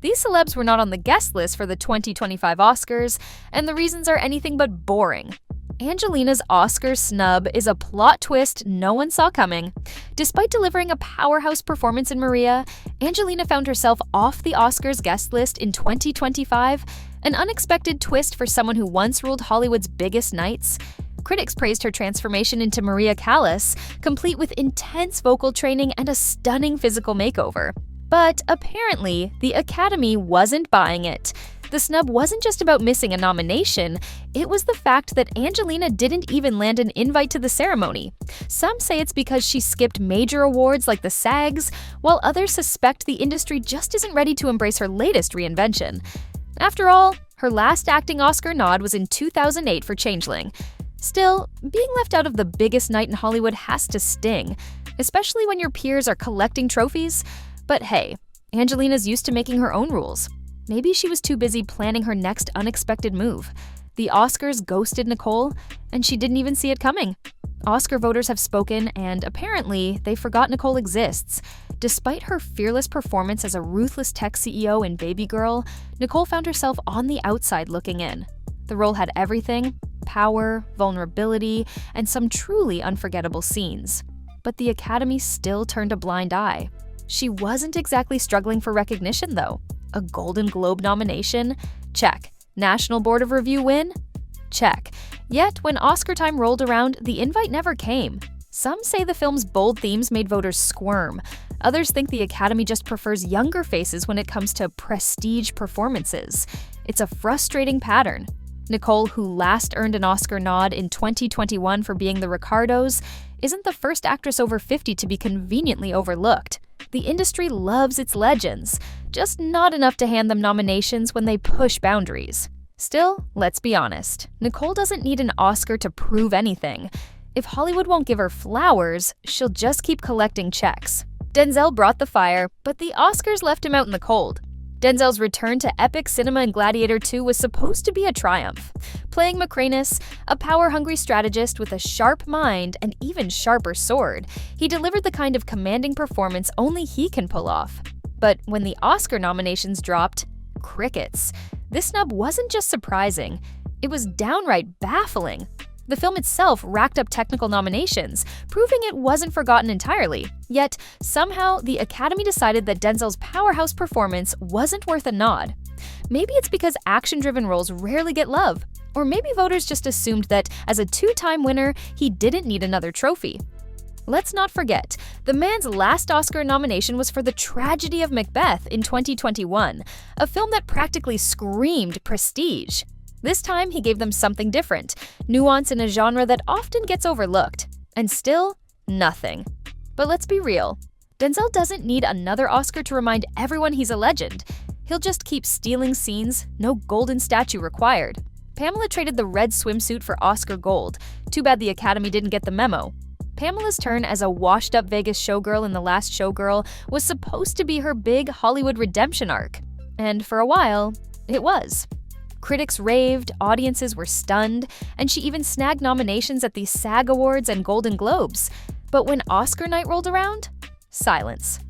These celebs were not on the guest list for the 2025 Oscars, and the reasons are anything but boring. Angelina's Oscar snub is a plot twist no one saw coming. Despite delivering a powerhouse performance in Maria, Angelina found herself off the Oscars guest list in 2025, an unexpected twist for someone who once ruled Hollywood's biggest nights. Critics praised her transformation into Maria Callas, complete with intense vocal training and a stunning physical makeover. But apparently, the Academy wasn't buying it. The snub wasn't just about missing a nomination, it was the fact that Angelina didn't even land an invite to the ceremony. Some say it's because she skipped major awards like the SAGs, while others suspect the industry just isn't ready to embrace her latest reinvention. After all, her last acting Oscar nod was in 2008 for Changeling. Still, being left out of the biggest night in Hollywood has to sting, especially when your peers are collecting trophies. But hey, Angelina's used to making her own rules. Maybe she was too busy planning her next unexpected move. The Oscars ghosted Nicole, and she didn't even see it coming. Oscar voters have spoken, and apparently, they forgot Nicole exists. Despite her fearless performance as a ruthless tech CEO in Baby Girl, Nicole found herself on the outside looking in. The role had everything: power, vulnerability, and some truly unforgettable scenes. But the Academy still turned a blind eye. She wasn't exactly struggling for recognition, though. A Golden Globe nomination? Check. National Board of Review win? Check. Yet, when Oscar time rolled around, the invite never came. Some say the film's bold themes made voters squirm. Others think the Academy just prefers younger faces when it comes to prestige performances. It's a frustrating pattern. Nicole, who last earned an Oscar nod in 2021 for being the Ricardos, isn't the first actress over 50 to be conveniently overlooked. The industry loves its legends, just not enough to hand them nominations when they push boundaries. Still, let's be honest, Nicole doesn't need an Oscar to prove anything. If Hollywood won't give her flowers, she'll just keep collecting checks. Denzel brought the fire, but the Oscars left him out in the cold. Denzel's return to epic cinema in Gladiator 2 was supposed to be a triumph. Playing Macrinus, a power-hungry strategist with a sharp mind and even sharper sword, he delivered the kind of commanding performance only he can pull off. But when the Oscar nominations dropped, crickets. This snub wasn't just surprising, it was downright baffling. The film itself racked up technical nominations, proving it wasn't forgotten entirely. Yet, somehow, the Academy decided that Denzel's powerhouse performance wasn't worth a nod. Maybe it's because action-driven roles rarely get love. Or maybe voters just assumed that, as a two-time winner, he didn't need another trophy. Let's not forget, the man's last Oscar nomination was for The Tragedy of Macbeth in 2021, a film that practically screamed prestige. This time, he gave them something different, nuance in a genre that often gets overlooked. And still, nothing. But let's be real. Denzel doesn't need another Oscar to remind everyone he's a legend. He'll just keep stealing scenes, no golden statue required. Pamela traded the red swimsuit for Oscar gold. Too bad the Academy didn't get the memo. Pamela's turn as a washed-up Vegas showgirl in The Last Showgirl was supposed to be her big Hollywood redemption arc. And for a while, it was. Critics raved, audiences were stunned, and she even snagged nominations at the SAG Awards and Golden Globes. But when Oscar night rolled around, silence.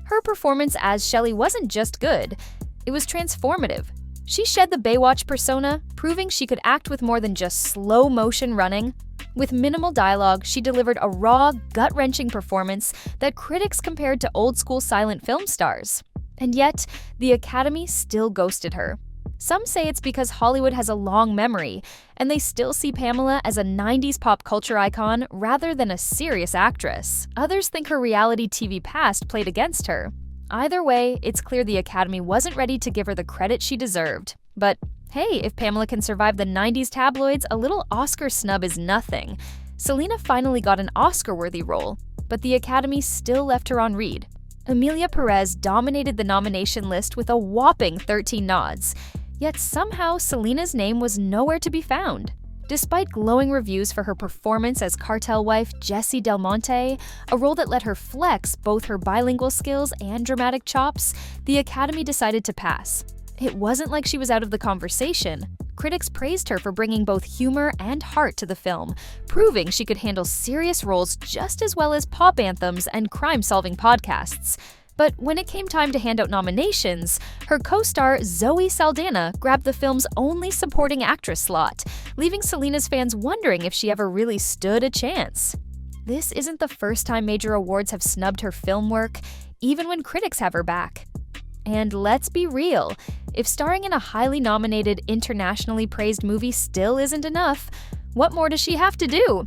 Her performance as Shelley wasn't just good, it was transformative. She shed the Baywatch persona, proving she could act with more than just slow-motion running. With minimal dialogue, she delivered a raw, gut-wrenching performance that critics compared to old-school silent film stars. And yet, the Academy still ghosted her. Some say it's because Hollywood has a long memory, and they still see Pamela as a 90s pop culture icon rather than a serious actress. Others think her reality TV past played against her. Either way, it's clear the Academy wasn't ready to give her the credit she deserved. But hey, if Pamela can survive the 90s tabloids, a little Oscar snub is nothing. Selena finally got an Oscar-worthy role, but the Academy still left her on read. Emilia Perez dominated the nomination list with a whopping 13 nods. Yet somehow, Selena's name was nowhere to be found. Despite glowing reviews for her performance as cartel wife Jessie Del Monte, a role that let her flex both her bilingual skills and dramatic chops, the Academy decided to pass. It wasn't like she was out of the conversation. Critics praised her for bringing both humor and heart to the film, proving she could handle serious roles just as well as pop anthems and crime-solving podcasts. But when it came time to hand out nominations, her co-star Zoe Saldana grabbed the film's only supporting actress slot, leaving Selena's fans wondering if she ever really stood a chance. This isn't the first time major awards have snubbed her film work, even when critics have her back. And let's be real, if starring in a highly nominated, internationally praised movie still isn't enough, what more does she have to do?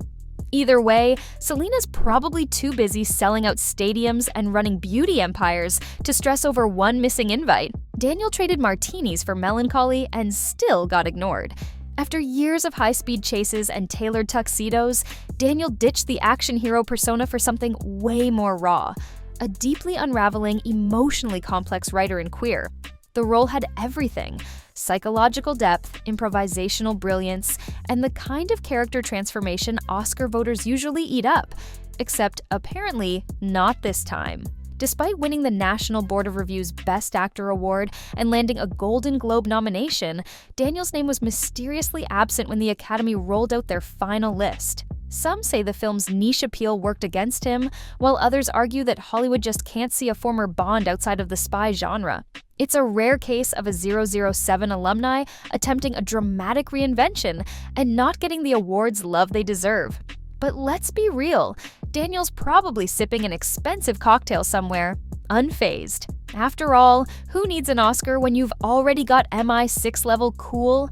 Either way, Selena's probably too busy selling out stadiums and running beauty empires to stress over one missing invite. Danielle traded martinis for melancholy and still got ignored. After years of high-speed chases and tailored tuxedos, Danielle ditched the action hero persona for something way more raw, a deeply unraveling, emotionally complex writer and queer. The role had everything: psychological depth, improvisational brilliance, and the kind of character transformation Oscar voters usually eat up. Except, apparently, not this time. Despite winning the National Board of Review's Best Actor award and landing a Golden Globe nomination, Danielle's name was mysteriously absent when the Academy rolled out their final list. Some say the film's niche appeal worked against him, while others argue that Hollywood just can't see a former Bond outside of the spy genre. It's a rare case of a 007 alumni attempting a dramatic reinvention and not getting the awards love they deserve. But let's be real, Danielle's probably sipping an expensive cocktail somewhere, unfazed. After all, who needs an Oscar when you've already got MI6 level cool?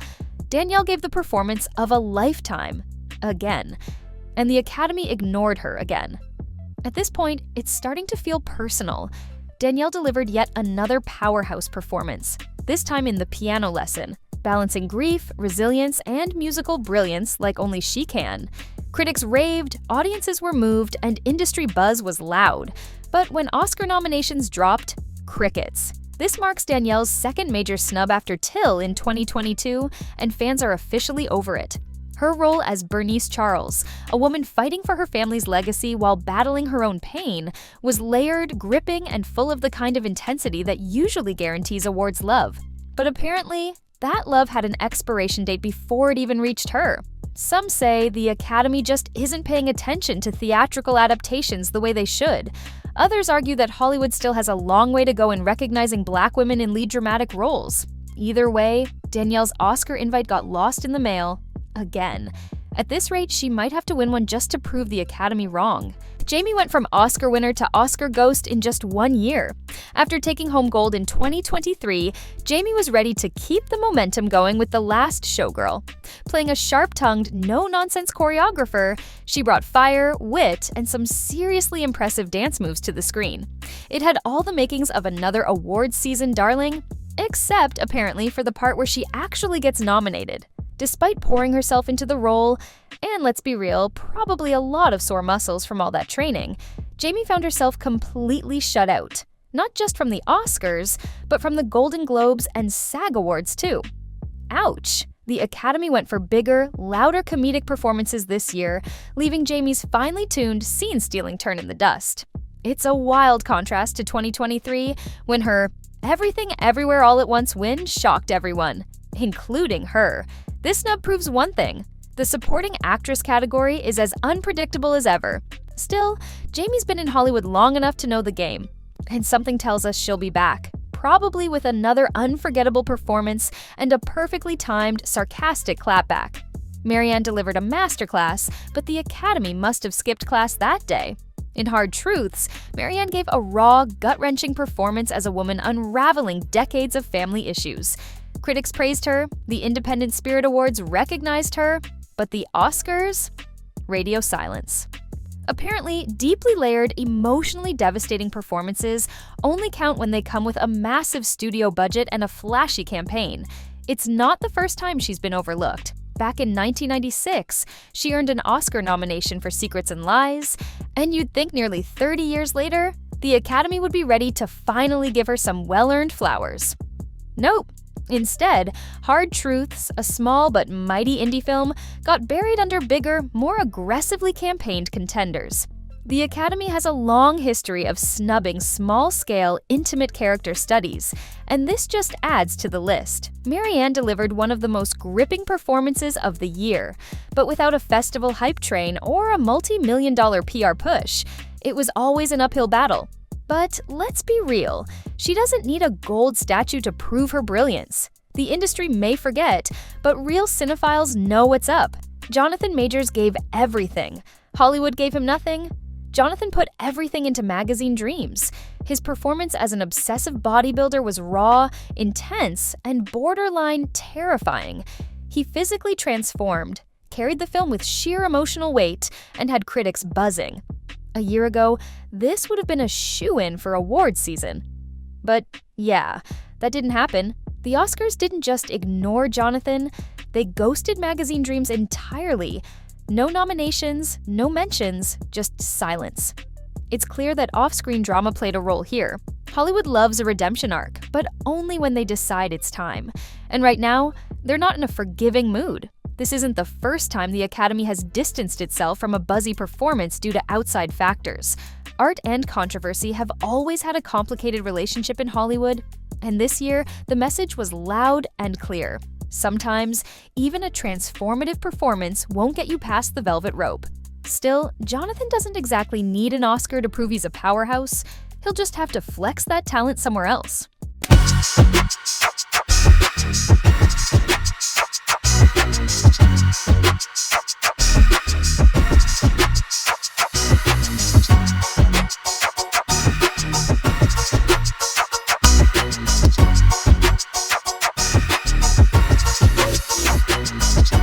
Danielle gave the performance of a lifetime. Again. And the Academy ignored her again. At this point, it's starting to feel personal. Danielle delivered yet another powerhouse performance, this time in The Piano Lesson, balancing grief, resilience, and musical brilliance like only she can. Critics raved, audiences were moved, and industry buzz was loud. But when Oscar nominations dropped, crickets. This marks Danielle's second major snub after Till in 2022, and fans are officially over it. Her role as Bernice Charles, a woman fighting for her family's legacy while battling her own pain, was layered, gripping, and full of the kind of intensity that usually guarantees awards love. But apparently, that love had an expiration date before it even reached her. Some say the Academy just isn't paying attention to theatrical adaptations the way they should. Others argue that Hollywood still has a long way to go in recognizing Black women in lead dramatic roles. Either way, Danielle's Oscar invite got lost in the mail. Again. At this rate, she might have to win one just to prove the Academy wrong. Jamie went from Oscar winner to Oscar ghost in just 1 year. After taking home gold in 2023, Jamie was ready to keep the momentum going with The Last Showgirl. Playing a sharp-tongued, no-nonsense choreographer, she brought fire, wit, and some seriously impressive dance moves to the screen. It had all the makings of another awards season darling, except apparently for the part where she actually gets nominated. Despite pouring herself into the role, and let's be real, probably a lot of sore muscles from all that training, Jamie found herself completely shut out. Not just from the Oscars, but from the Golden Globes and SAG Awards too. Ouch! The Academy went for bigger, louder comedic performances this year, leaving Jamie's finely tuned, scene-stealing turn in the dust. It's a wild contrast to 2023, when her Everything Everywhere All at Once win shocked everyone, including her. This snub proves one thing: the supporting actress category is as unpredictable as ever. Still, Jamie's been in Hollywood long enough to know the game, and something tells us she'll be back, probably with another unforgettable performance and a perfectly timed, sarcastic clapback. Marianne delivered a masterclass, but the Academy must have skipped class that day. In Hard Truths, Marianne gave a raw, gut-wrenching performance as a woman unraveling decades of family issues. Critics praised her, the Independent Spirit Awards recognized her, but the Oscars? Radio silence. Apparently, deeply layered, emotionally devastating performances only count when they come with a massive studio budget and a flashy campaign. It's not the first time she's been overlooked. Back in 1996, she earned an Oscar nomination for Secrets and Lies, and you'd think nearly 30 years later, the Academy would be ready to finally give her some well-earned flowers. Nope. Instead, Hard Truths, a small but mighty indie film, got buried under bigger, more aggressively campaigned contenders. The Academy has a long history of snubbing small-scale, intimate character studies, and this just adds to the list. Marianne delivered one of the most gripping performances of the year, but without a festival hype train or a multi-million-dollar PR push. It was always an uphill battle. But let's be real, she doesn't need a gold statue to prove her brilliance. The industry may forget, but real cinephiles know what's up. Jonathan Majors gave everything. Hollywood gave him nothing. Jonathan put everything into Magazine Dreams. His performance as an obsessive bodybuilder was raw, intense, and borderline terrifying. He physically transformed, carried the film with sheer emotional weight, and had critics buzzing. A year ago, this would have been a shoo-in for awards season. But yeah, that didn't happen. The Oscars didn't just ignore Jonathan, they ghosted Magazine Dreams entirely. No nominations, no mentions, just silence. It's clear that off-screen drama played a role here. Hollywood loves a redemption arc, but only when they decide it's time. And right now, they're not in a forgiving mood. This isn't the first time the Academy has distanced itself from a buzzy performance due to outside factors. Art and controversy have always had a complicated relationship in Hollywood, and this year, the message was loud and clear. Sometimes, even a transformative performance won't get you past the velvet rope. Still, Jonathan doesn't exactly need an Oscar to prove he's a powerhouse. He'll just have to flex that talent somewhere else.